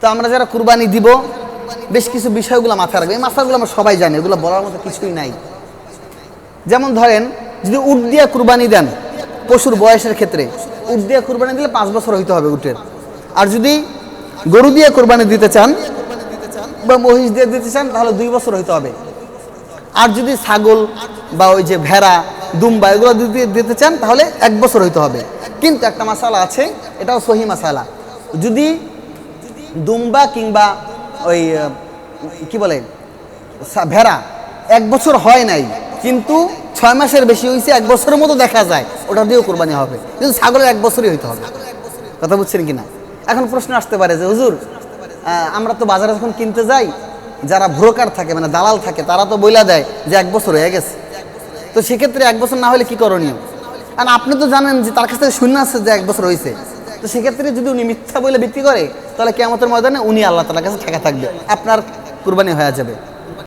তো আমরা যারা কুরবানি দিব বেশ কিছু বিষয়গুলো মাথায় রাখবে। এই মাসাগুলো আমরা সবাই জানি, এগুলো বলার মতো কিছুই নাই। যেমন ধরেন, যদি উট দিয়ে কুরবানি দেন পশুর বয়সের ক্ষেত্রে, উট দিয়ে কুরবানি দিলে 5 বছর হইতে হবে উটের। আর যদি গরু দিয়ে কুরবানি দিতে চান বা মহিষ দিয়ে দিতে চান তাহলে 2 বছর হইতে হবে। আর যদি ছাগল বা ওই যে ভেড়া, দুম্বা এগুলো দিতে চান তাহলে 1 বছর হইতে হবে। কিন্তু একটা মাসালা আছে, এটাও সহি মাসালা, যদি দুম্বা কিংবা ওই কি বলে ভেড়া 1 বছর হয় নাই কিন্তু 6 মাসের বেশি হয়েছে, 1 বছরের মতো দেখা যায়, ওটা দিয়েও কোরবানি হবে। কিন্তু ছাগলের 1 বছরই হইতে হবে। কথা বুঝছেন কিনা? এখন প্রশ্ন আসতে পারে যে হুজুর, আমরা তো বাজারে যখন কিনতে যাই, যারা ব্রোকার থাকে মানে দালাল থাকে, তারা তো বইলা দেয় যে 1 বছর হয়ে গেছে। তো সেক্ষেত্রে 1 বছর না হলে কি করণীয়? আর আপনি তো জানেন যে তার কাছ থেকে শূন্য আছে যে 1 বছর হয়েছে। তো সেক্ষেত্রে যদি উনি মিথ্যা বলে বিক্রি করে তাহলে কিয়ামতের ময়দানে উনি আল্লাহ তাআলার কাছে ঠেকা থাকবে, আপনার কুরবানি হয়ে যাবে।